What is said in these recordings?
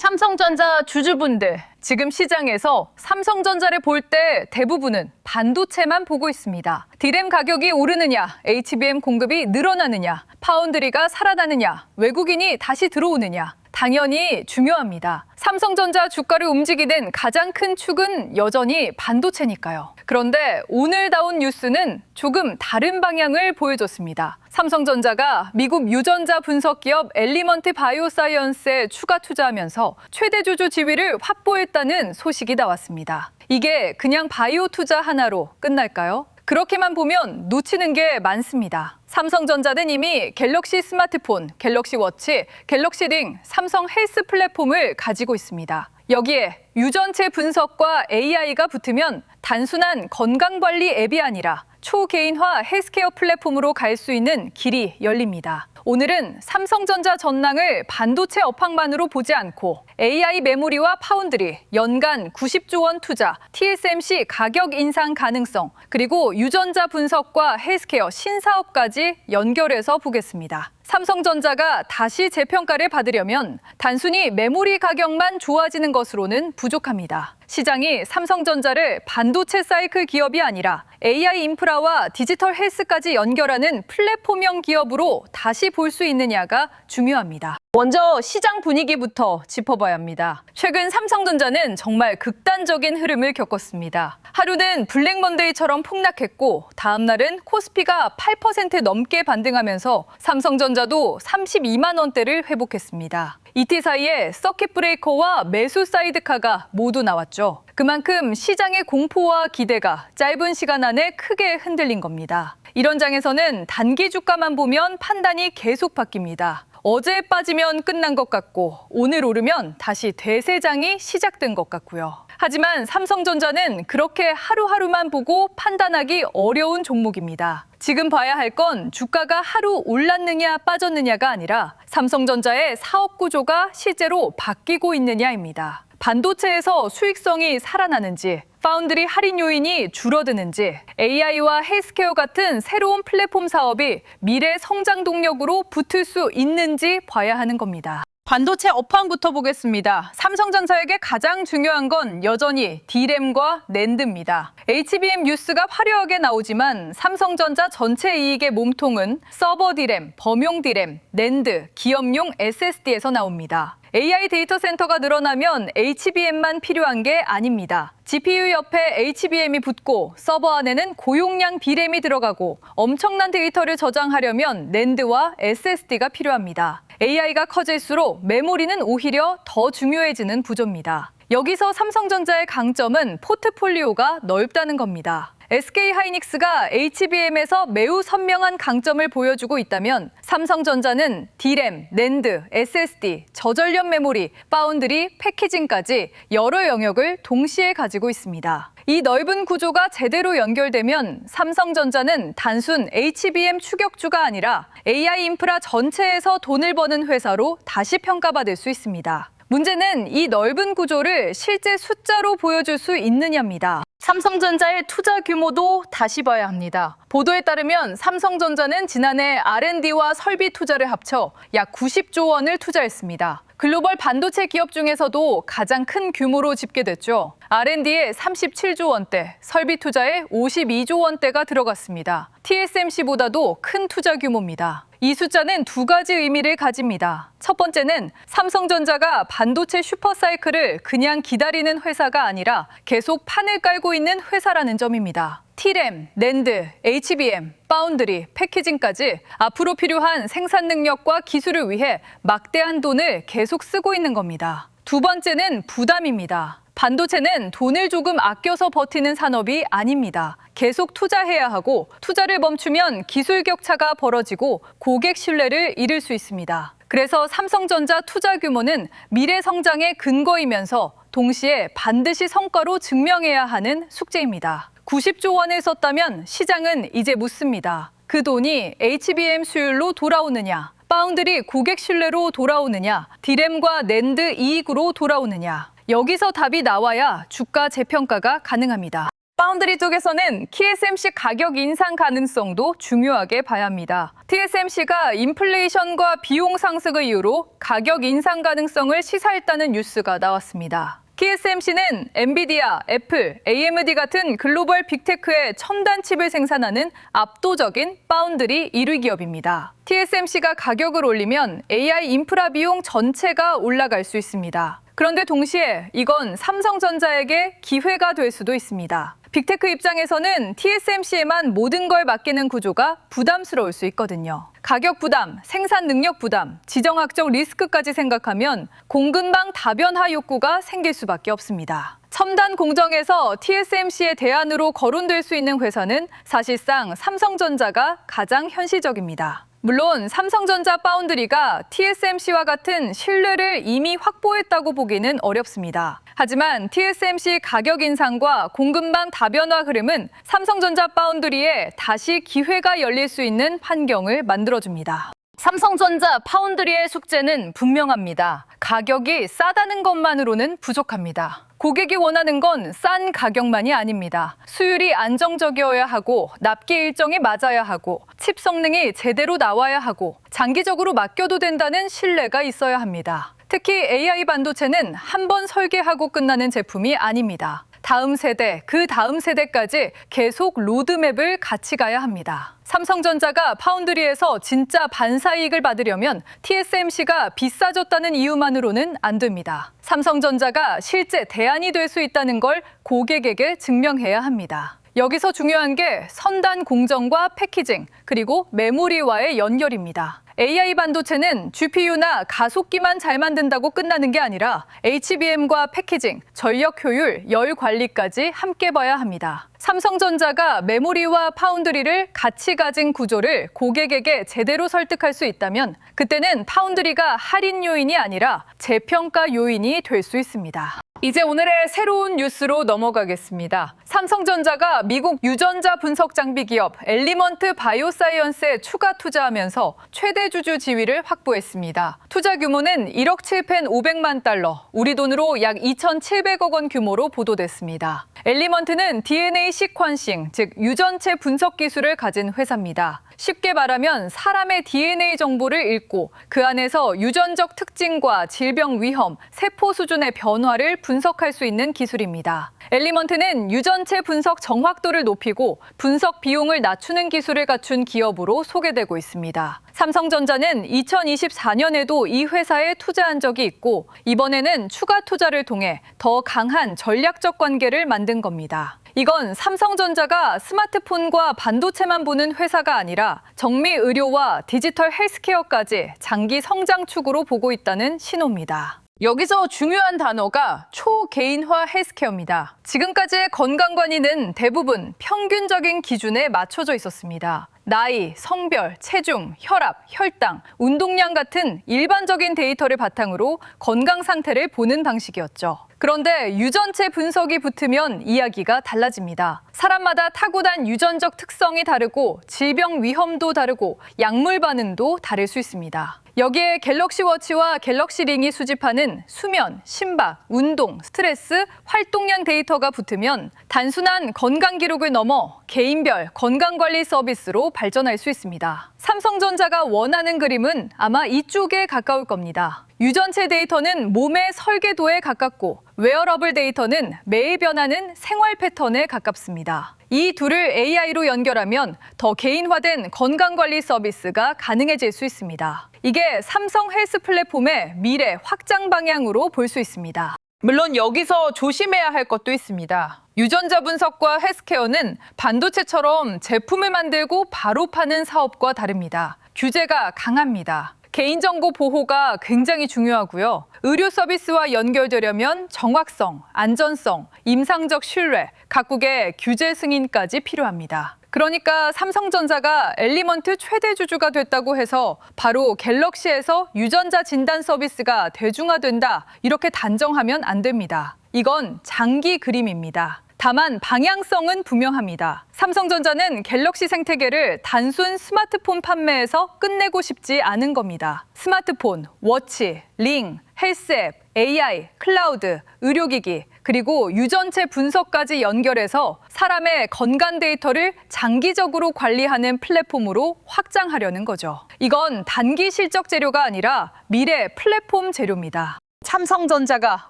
삼성전자 주주분들, 지금 시장에서 삼성전자를 볼 때 대부분은 반도체만 보고 있습니다. D램 가격이 오르느냐, HBM 공급이 늘어나느냐, 파운드리가 살아나느냐, 외국인이 다시 들어오느냐, 당연히 중요합니다. 삼성전자 주가를 움직이는 가장 큰 축은 여전히 반도체니까요. 그런데 오늘 나온 뉴스는 조금 다른 방향을 보여줬습니다. 삼성전자가 미국 유전자 분석 기업 엘리먼트 바이오사이언스에 추가 투자하면서 최대 주주 지위를 확보했다는 소식이 나왔습니다. 이게 그냥 바이오 투자 하나로 끝날까요? 그렇게만 보면 놓치는 게 많습니다. 삼성전자는 이미 갤럭시 스마트폰, 갤럭시 워치, 갤럭시 링, 삼성 헬스 플랫폼을 가지고 있습니다. 여기에 유전체 분석과 AI가 붙으면 단순한 건강관리 앱이 아니라 초개인화 헬스케어 플랫폼으로 갈 수 있는 길이 열립니다. 오늘은 삼성전자 전망을 반도체 업황만으로 보지 않고 AI 메모리와 파운드리, 연간 90조 원 투자, TSMC 가격 인상 가능성, 그리고 유전자 분석과 헬스케어 신사업까지 연결해서 보겠습니다. 삼성전자가 다시 재평가를 받으려면 단순히 메모리 가격만 좋아지는 것으로는 부족합니다. 시장이 삼성전자를 반도체 사이클 기업이 아니라 AI 인프라와 디지털 헬스까지 연결하는 플랫폼형 기업으로 다시 볼 수 있느냐가 중요합니다. 먼저 시장 분위기부터 짚어봐야 합니다. 최근 삼성전자는 정말 극단적인 흐름을 겪었습니다. 하루는 블랙먼데이처럼 폭락했고 다음 날은 코스피가 8% 넘게 반등하면서 삼성전자도 32만 원대를 회복했습니다. 이틀 사이에 서킷 브레이커와 매수 사이드카가 모두 나왔죠. 그만큼 시장의 공포와 기대가 짧은 시간 안에 크게 흔들린 겁니다. 이런 장에서는 단기 주가만 보면 판단이 계속 바뀝니다. 어제 빠지면 끝난 것 같고 오늘 오르면 다시 대세장이 시작된 것 같고요. 하지만 삼성전자는 그렇게 하루하루만 보고 판단하기 어려운 종목입니다. 지금 봐야 할 건 주가가 하루 올랐느냐 빠졌느냐가 아니라 삼성전자의 사업 구조가 실제로 바뀌고 있느냐입니다. 반도체에서 수익성이 살아나는지, 파운드리 할인 요인이 줄어드는지, AI와 헬스케어 같은 새로운 플랫폼 사업이 미래 성장 동력으로 붙을 수 있는지 봐야 하는 겁니다. 반도체 업황부터 보겠습니다. 삼성전자에게 가장 중요한 건 여전히 D램과 낸드입니다. HBM 뉴스가 화려하게 나오지만 삼성전자 전체 이익의 몸통은 서버 D램, 범용 D램, 낸드, 기업용 SSD에서 나옵니다. AI 데이터 센터가 늘어나면 HBM만 필요한 게 아닙니다. GPU 옆에 HBM이 붙고 서버 안에는 고용량 B램이 들어가고 엄청난 데이터를 저장하려면 낸드와 SSD가 필요합니다. AI가 커질수록 메모리는 오히려 더 중요해지는 구조입니다. 여기서 삼성전자의 강점은 포트폴리오가 넓다는 겁니다. SK하이닉스가 HBM에서 매우 선명한 강점을 보여주고 있다면 삼성전자는 D램, 낸드, SSD, 저전력 메모리, 파운드리, 패키징까지 여러 영역을 동시에 가지고 있습니다. 이 넓은 구조가 제대로 연결되면 삼성전자는 단순 HBM 추격주가 아니라 AI 인프라 전체에서 돈을 버는 회사로 다시 평가받을 수 있습니다. 문제는 이 넓은 구조를 실제 숫자로 보여줄 수 있느냐입니다. 삼성전자의 투자 규모도 다시 봐야 합니다. 보도에 따르면 삼성전자는 지난해 R&D와 설비 투자를 합쳐 약 90조 원을 투자했습니다. 글로벌 반도체 기업 중에서도 가장 큰 규모로 집계됐죠. R&D에 37조 원대, 설비 투자에 52조 원대가 들어갔습니다. TSMC보다도 큰 투자 규모입니다. 이 숫자는 두 가지 의미를 가집니다. 첫 번째는 삼성전자가 반도체 슈퍼사이클을 그냥 기다리는 회사가 아니라 계속 판을 깔고 있는 회사라는 점입니다. D램, 낸드, HBM, 파운드리, 패키징까지 앞으로 필요한 생산 능력과 기술을 위해 막대한 돈을 계속 쓰고 있는 겁니다. 두 번째는 부담입니다. 반도체는 돈을 조금 아껴서 버티는 산업이 아닙니다. 계속 투자해야 하고 투자를 멈추면 기술 격차가 벌어지고 고객 신뢰를 잃을 수 있습니다. 그래서 삼성전자 투자 규모는 미래 성장의 근거이면서 동시에 반드시 성과로 증명해야 하는 숙제입니다. 90조 원을 썼다면 시장은 이제 묻습니다. 그 돈이 HBM 수율로 돌아오느냐, 파운드리 고객 신뢰로 돌아오느냐, D램과 낸드 이익으로 돌아오느냐. 여기서 답이 나와야 주가 재평가가 가능합니다. 파운드리 쪽에서는 TSMC 가격 인상 가능성도 중요하게 봐야 합니다. TSMC가 인플레이션과 비용 상승을 이유로 가격 인상 가능성을 시사했다는 뉴스가 나왔습니다. TSMC는 엔비디아, 애플, AMD 같은 글로벌 빅테크의 첨단 칩을 생산하는 압도적인 파운드리 1위 기업입니다. TSMC가 가격을 올리면 AI 인프라 비용 전체가 올라갈 수 있습니다. 그런데 동시에 이건 삼성전자에게 기회가 될 수도 있습니다. 빅테크 입장에서는 TSMC에만 모든 걸 맡기는 구조가 부담스러울 수 있거든요. 가격 부담, 생산 능력 부담, 지정학적 리스크까지 생각하면 공급망 다변화 욕구가 생길 수밖에 없습니다. 첨단 공정에서 TSMC의 대안으로 거론될 수 있는 회사는 사실상 삼성전자가 가장 현실적입니다. 물론 삼성전자 파운드리가 TSMC와 같은 신뢰를 이미 확보했다고 보기는 어렵습니다. 하지만 TSMC 가격 인상과 공급망 다변화 흐름은 삼성전자 파운드리에 다시 기회가 열릴 수 있는 환경을 만들어줍니다. 삼성전자 파운드리의 숙제는 분명합니다. 가격이 싸다는 것만으로는 부족합니다. 고객이 원하는 건 싼 가격만이 아닙니다. 수율이 안정적이어야 하고 납기 일정이 맞아야 하고 칩 성능이 제대로 나와야 하고 장기적으로 맡겨도 된다는 신뢰가 있어야 합니다. 특히 AI 반도체는 한 번 설계하고 끝나는 제품이 아닙니다. 다음 세대, 그 다음 세대까지 계속 로드맵을 같이 가야 합니다. 삼성전자가 파운드리에서 진짜 반사이익을 받으려면 TSMC가 비싸졌다는 이유만으로는 안 됩니다. 삼성전자가 실제 대안이 될 수 있다는 걸 고객에게 증명해야 합니다. 여기서 중요한 게 선단 공정과 패키징, 그리고 메모리와의 연결입니다. AI 반도체는 GPU나 가속기만 잘 만든다고 끝나는 게 아니라 HBM과 패키징, 전력 효율, 열 관리까지 함께 봐야 합니다. 삼성전자가 메모리와 파운드리를 같이 가진 구조를 고객에게 제대로 설득할 수 있다면 그때는 파운드리가 할인 요인이 아니라 재평가 요인이 될 수 있습니다. 이제 오늘의 새로운 뉴스로 넘어가겠습니다. 삼성전자가 미국 유전자 분석 장비 기업 엘리먼트 바이오사이언스에 추가 투자하면서 최대 주주 지위를 확보했습니다. 투자 규모는 1억 7,500만 달러, 우리 돈으로 약 2,700억 원 규모로 보도됐습니다. 엘리먼트는 DNA 시퀀싱, 즉 유전체 분석 기술을 가진 회사입니다. 쉽게 말하면 사람의 DNA 정보를 읽고 그 안에서 유전적 특징과 질병 위험, 세포 수준의 변화를 분석할 수 있는 기술입니다. 엘리먼트는 유전체 분석 정확도를 높이고 분석 비용을 낮추는 기술을 갖춘 기업으로 소개되고 있습니다. 삼성전자는 2024년에도 이 회사에 투자한 적이 있고 이번에는 추가 투자를 통해 더 강한 전략적 관계를 만든 겁니다. 이건 삼성전자가 스마트폰과 반도체만 보는 회사가 아니라 정밀 의료와 디지털 헬스케어까지 장기 성장 축으로 보고 있다는 신호입니다. 여기서 중요한 단어가 초개인화 헬스케어입니다. 지금까지의 건강관리는 대부분 평균적인 기준에 맞춰져 있었습니다. 나이, 성별, 체중, 혈압, 혈당, 운동량 같은 일반적인 데이터를 바탕으로 건강 상태를 보는 방식이었죠. 그런데 유전체 분석이 붙으면 이야기가 달라집니다. 사람마다 타고난 유전적 특성이 다르고 질병 위험도 다르고 약물 반응도 다를 수 있습니다. 여기에 갤럭시 워치와 갤럭시 링이 수집하는 수면, 심박, 운동, 스트레스, 활동량 데이터가 붙으면 단순한 건강 기록을 넘어 개인별 건강관리 서비스로 발전할 수 있습니다. 삼성전자가 원하는 그림은 아마 이쪽에 가까울 겁니다. 유전체 데이터는 몸의 설계도에 가깝고 웨어러블 데이터는 매일 변하는 생활 패턴에 가깝습니다. 이 둘을 AI로 연결하면 더 개인화된 건강관리 서비스가 가능해질 수 있습니다. 이게 삼성 헬스 플랫폼의 미래 확장 방향으로 볼 수 있습니다. 물론 여기서 조심해야 할 것도 있습니다. 유전자 분석과 헬스케어는 반도체처럼 제품을 만들고 바로 파는 사업과 다릅니다. 규제가 강합니다. 개인정보 보호가 굉장히 중요하고요. 의료 서비스와 연결되려면 정확성, 안전성, 임상적 신뢰, 각국의 규제 승인까지 필요합니다. 그러니까 삼성전자가 엘리먼트 최대 주주가 됐다고 해서 바로 갤럭시에서 유전자 진단 서비스가 대중화된다, 이렇게 단정하면 안 됩니다. 이건 장기 그림입니다. 다만 방향성은 분명합니다. 삼성전자는 갤럭시 생태계를 단순 스마트폰 판매에서 끝내고 싶지 않은 겁니다. 스마트폰, 워치, 링, 헬스앱, AI, 클라우드, 의료기기, 그리고 유전체 분석까지 연결해서 사람의 건강 데이터를 장기적으로 관리하는 플랫폼으로 확장하려는 거죠. 이건 단기 실적 재료가 아니라 미래 플랫폼 재료입니다. 삼성전자가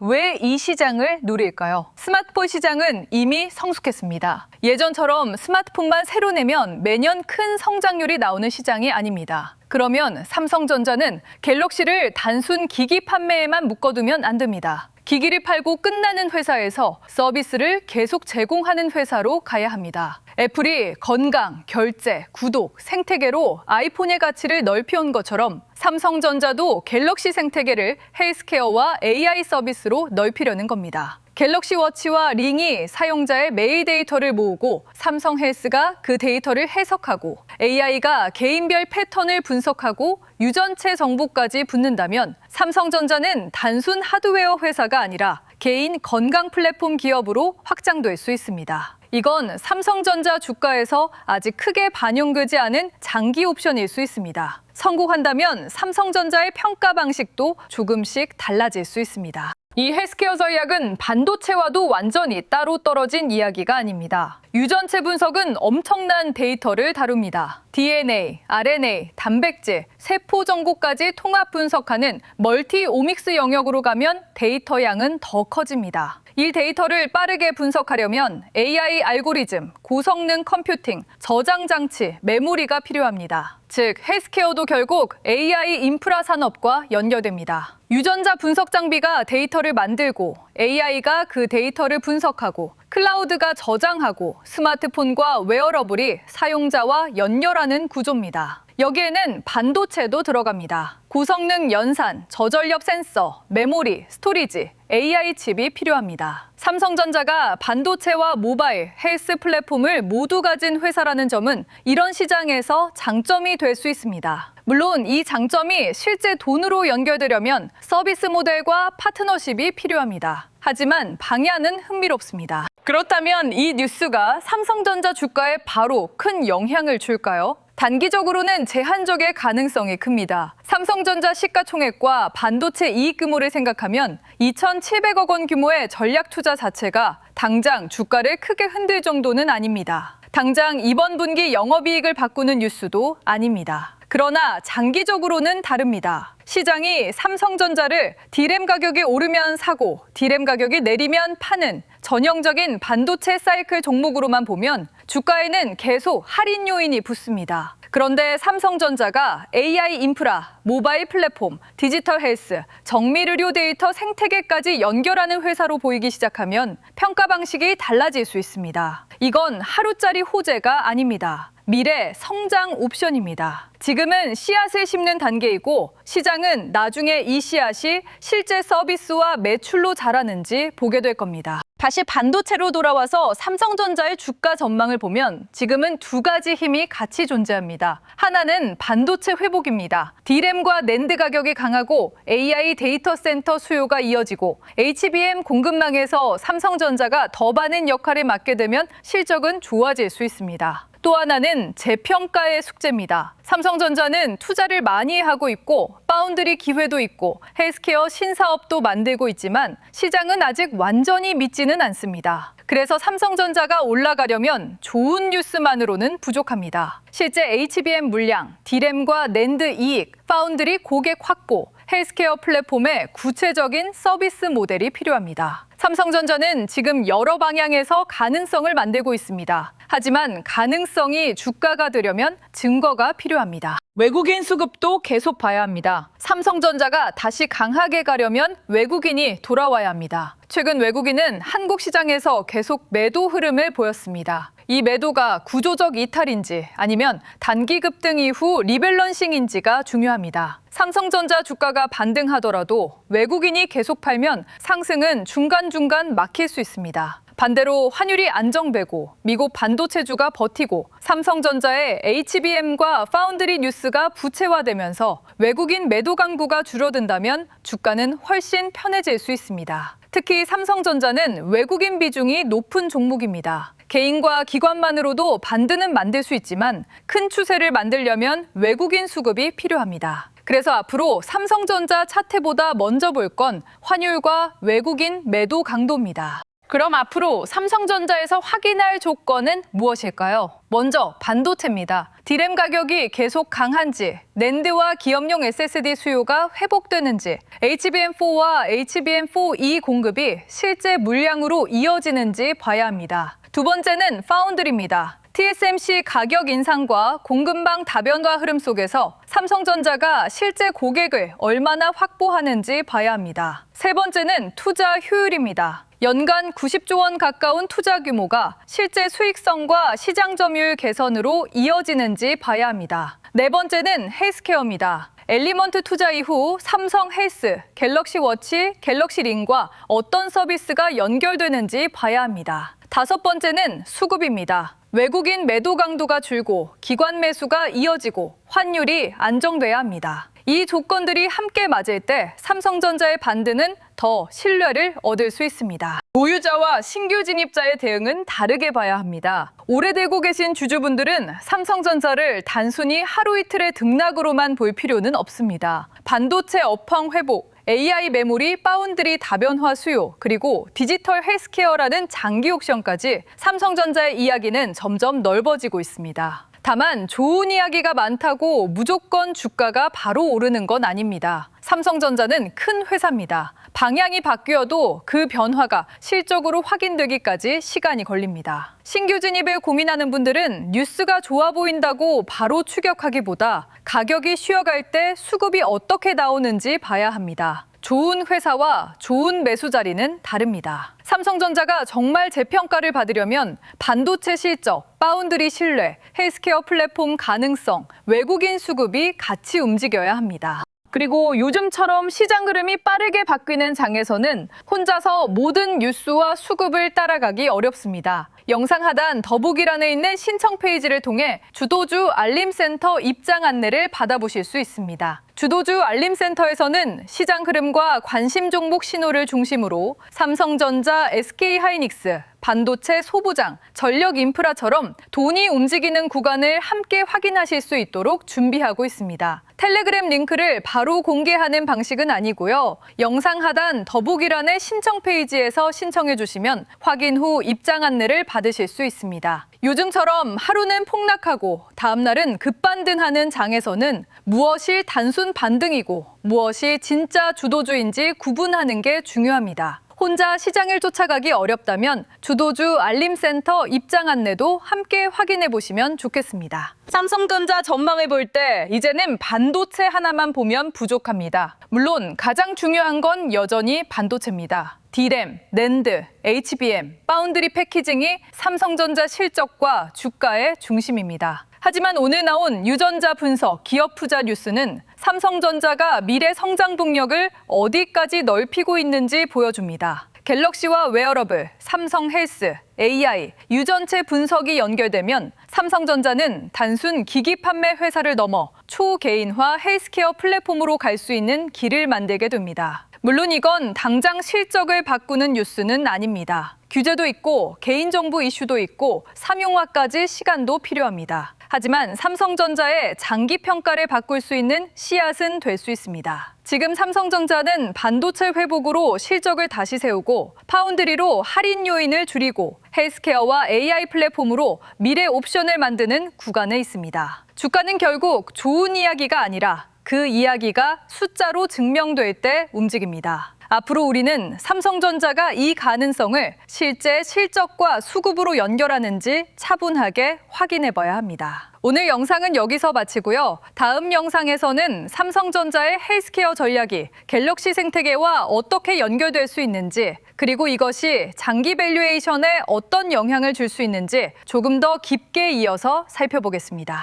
왜 이 시장을 노릴까요? 스마트폰 시장은 이미 성숙했습니다. 예전처럼 스마트폰만 새로 내면 매년 큰 성장률이 나오는 시장이 아닙니다. 그러면 삼성전자는 갤럭시를 단순 기기 판매에만 묶어두면 안 됩니다. 기기를 팔고 끝나는 회사에서 서비스를 계속 제공하는 회사로 가야 합니다. 애플이 건강, 결제, 구독, 생태계로 아이폰의 가치를 넓혀온 것처럼 삼성전자도 갤럭시 생태계를 헬스케어와 AI 서비스로 넓히려는 겁니다. 갤럭시 워치와 링이 사용자의 메일 데이터를 모으고 삼성 헬스가 그 데이터를 해석하고 AI가 개인별 패턴을 분석하고 유전체 정보까지 붙는다면 삼성전자는 단순 하드웨어 회사가 아니라 개인 건강 플랫폼 기업으로 확장될 수 있습니다. 이건 삼성전자 주가에서 아직 크게 반영되지 않은 장기 옵션일 수 있습니다. 성공한다면 삼성전자의 평가 방식도 조금씩 달라질 수 있습니다. 이 헬스케어 전략은 반도체와도 완전히 따로 떨어진 이야기가 아닙니다. 유전체 분석은 엄청난 데이터를 다룹니다. DNA, RNA, 단백질, 세포 정보까지 통합 분석하는 멀티 오믹스 영역으로 가면 데이터 양은 더 커집니다. 이 데이터를 빠르게 분석하려면 AI 알고리즘, 고성능 컴퓨팅, 저장 장치, 메모리가 필요합니다. 즉, 헬스케어도 결국 AI 인프라 산업과 연결됩니다. 유전자 분석 장비가 데이터를 만들고 AI가 그 데이터를 분석하고 클라우드가 저장하고 스마트폰과 웨어러블이 사용자와 연결하는 구조입니다. 여기에는 반도체도 들어갑니다. 고성능 연산, 저전력 센서, 메모리, 스토리지, AI 칩이 필요합니다. 삼성전자가 반도체와 모바일, 헬스 플랫폼을 모두 가진 회사라는 점은 이런 시장에서 장점이 될 수 있습니다. 물론 이 장점이 실제 돈으로 연결되려면 서비스 모델과 파트너십이 필요합니다. 하지만 방향은 흥미롭습니다. 그렇다면 이 뉴스가 삼성전자 주가에 바로 큰 영향을 줄까요? 단기적으로는 제한적일 가능성이 큽니다. 삼성전자 시가총액과 반도체 이익 규모를 생각하면 2,700억 원 규모의 전략 투자 자체가 당장 주가를 크게 흔들 정도는 아닙니다. 당장 이번 분기 영업이익을 바꾸는 뉴스도 아닙니다. 그러나 장기적으로는 다릅니다. 시장이 삼성전자를 D램 가격이 오르면 사고, D램 가격이 내리면 파는 전형적인 반도체 사이클 종목으로만 보면 주가에는 계속 할인 요인이 붙습니다. 그런데 삼성전자가 AI 인프라, 모바일 플랫폼, 디지털 헬스, 정밀의료 데이터 생태계까지 연결하는 회사로 보이기 시작하면 평가 방식이 달라질 수 있습니다. 이건 하루짜리 호재가 아닙니다. 미래 성장 옵션입니다. 지금은 씨앗을 심는 단계이고 시장은 나중에 이 씨앗이 실제 서비스와 매출로 자라는지 보게 될 겁니다. 다시 반도체로 돌아와서 삼성전자의 주가 전망을 보면 지금은 두 가지 힘이 같이 존재합니다. 하나는 반도체 회복입니다. D램과 낸드 가격이 강하고 AI 데이터 센터 수요가 이어지고 HBM 공급망에서 삼성전자가 더 많은 역할을 맡게 되면 실적은 좋아질 수 있습니다. 또 하나는 재평가의 숙제입니다. 삼성전자는 투자를 많이 하고 있고 파운드리 기회도 있고 헬스케어 신사업도 만들고 있지만 시장은 아직 완전히 믿지는 않습니다. 그래서 삼성전자가 올라가려면 좋은 뉴스만으로는 부족합니다. 실제 HBM 물량, D램과 낸드 이익, 파운드리 고객 확보, 헬스케어 플랫폼의 구체적인 서비스 모델이 필요합니다. 삼성전자는 지금 여러 방향에서 가능성을 만들고 있습니다. 하지만 가능성이 주가가 되려면 증거가 필요합니다. 외국인 수급도 계속 봐야 합니다. 삼성전자가 다시 강하게 가려면 외국인이 돌아와야 합니다. 최근 외국인은 한국 시장에서 계속 매도 흐름을 보였습니다. 이 매도가 구조적 이탈인지 아니면 단기 급등 이후 리밸런싱인지가 중요합니다. 삼성전자 주가가 반등하더라도 외국인이 계속 팔면 상승은 중간중간 막힐 수 있습니다. 반대로 환율이 안정되고 미국 반도체주가 버티고 삼성전자의 HBM과 파운드리 뉴스가 부채화되면서 외국인 매도 강구가 줄어든다면 주가는 훨씬 편해질 수 있습니다. 특히 삼성전자는 외국인 비중이 높은 종목입니다. 개인과 기관만으로도 반등은 만들 수 있지만 큰 추세를 만들려면 외국인 수급이 필요합니다. 그래서 앞으로 삼성전자 차트보다 먼저 볼 건 환율과 외국인 매도 강도입니다. 그럼 앞으로 삼성전자에서 확인할 조건은 무엇일까요? 먼저 반도체입니다. D램 가격이 계속 강한지, 낸드와 기업용 SSD 수요가 회복되는지, HBM4와 HBM4E 공급이 실제 물량으로 이어지는지 봐야 합니다. 두 번째는 파운드리입니다. TSMC 가격 인상과 공급망 다변화 흐름 속에서 삼성전자가 실제 고객을 얼마나 확보하는지 봐야 합니다. 세 번째는 투자 효율입니다. 연간 90조 원 가까운 투자 규모가 실제 수익성과 시장 점유율 개선으로 이어지는지 봐야 합니다. 네 번째는 헬스케어입니다. 엘리먼트 투자 이후 삼성 헬스, 갤럭시 워치, 갤럭시 링과 어떤 서비스가 연결되는지 봐야 합니다. 다섯 번째는 수급입니다. 외국인 매도 강도가 줄고 기관 매수가 이어지고 환율이 안정돼야 합니다. 이 조건들이 함께 맞을 때 삼성전자의 반등은 더 신뢰를 얻을 수 있습니다. 보유자와 신규 진입자의 대응은 다르게 봐야 합니다. 오래되고 계신 주주분들은 삼성전자를 단순히 하루 이틀의 등락으로만 볼 필요는 없습니다. 반도체 업황 회복, AI 메모리, 파운드리 다변화 수요, 그리고 디지털 헬스케어라는 장기 옵션까지 삼성전자의 이야기는 점점 넓어지고 있습니다. 다만 좋은 이야기가 많다고 무조건 주가가 바로 오르는 건 아닙니다. 삼성전자는 큰 회사입니다. 방향이 바뀌어도 그 변화가 실적으로 확인되기까지 시간이 걸립니다. 신규 진입을 고민하는 분들은 뉴스가 좋아 보인다고 바로 추격하기보다 가격이 쉬어갈 때 수급이 어떻게 나오는지 봐야 합니다. 좋은 회사와 좋은 매수 자리는 다릅니다. 삼성전자가 정말 재평가를 받으려면 반도체 실적, 파운드리 신뢰, 헬스케어 플랫폼 가능성, 외국인 수급이 같이 움직여야 합니다. 그리고 요즘처럼 시장 흐름이 빠르게 바뀌는 장에서는 혼자서 모든 뉴스와 수급을 따라가기 어렵습니다. 영상 하단 더보기란에 있는 신청 페이지를 통해 주도주 알림센터 입장 안내를 받아보실 수 있습니다. 주도주 알림센터에서는 시장 흐름과 관심 종목 신호를 중심으로 삼성전자, SK하이닉스, 반도체 소부장, 전력 인프라처럼 돈이 움직이는 구간을 함께 확인하실 수 있도록 준비하고 있습니다. 텔레그램 링크를 바로 공개하는 방식은 아니고요. 영상 하단 더보기란의 신청 페이지에서 신청해 주시면 확인 후 입장 안내를 받으실 수 있습니다. 요즘처럼 하루는 폭락하고 다음 날은 급반등하는 장에서는 무엇이 단순 반등이고 무엇이 진짜 주도주인지 구분하는 게 중요합니다. 혼자 시장을 쫓아가기 어렵다면 주도주 알림센터 입장 안내도 함께 확인해 보시면 좋겠습니다. 삼성전자 전망을 볼 때 이제는 반도체 하나만 보면 부족합니다. 물론 가장 중요한 건 여전히 반도체입니다. D램, 낸드, HBM, 파운드리 패키징이 삼성전자 실적과 주가의 중심입니다. 하지만 오늘 나온 유전자 분석, 기업 투자 뉴스는 삼성전자가 미래 성장 동력을 어디까지 넓히고 있는지 보여줍니다. 갤럭시와 웨어러블, 삼성 헬스, AI, 유전체 분석이 연결되면 삼성전자는 단순 기기 판매 회사를 넘어 초개인화 헬스케어 플랫폼으로 갈 수 있는 길을 만들게 됩니다. 물론 이건 당장 실적을 바꾸는 뉴스는 아닙니다. 규제도 있고 개인정보 이슈도 있고 삼용화까지 시간도 필요합니다. 하지만 삼성전자의 장기 평가를 바꿀 수 있는 씨앗은 될 수 있습니다. 지금 삼성전자는 반도체 회복으로 실적을 다시 세우고 파운드리로 할인 요인을 줄이고 헬스케어와 AI 플랫폼으로 미래 옵션을 만드는 구간에 있습니다. 주가는 결국 좋은 이야기가 아니라 그 이야기가 숫자로 증명될 때 움직입니다. 앞으로 우리는 삼성전자가 이 가능성을 실제 실적과 수급으로 연결하는지 차분하게 확인해 봐야 합니다. 오늘 영상은 여기서 마치고요. 다음 영상에서는 삼성전자의 헬스케어 전략이 갤럭시 생태계와 어떻게 연결될 수 있는지, 그리고 이것이 장기 밸류에이션에 어떤 영향을 줄 수 있는지 조금 더 깊게 이어서 살펴보겠습니다.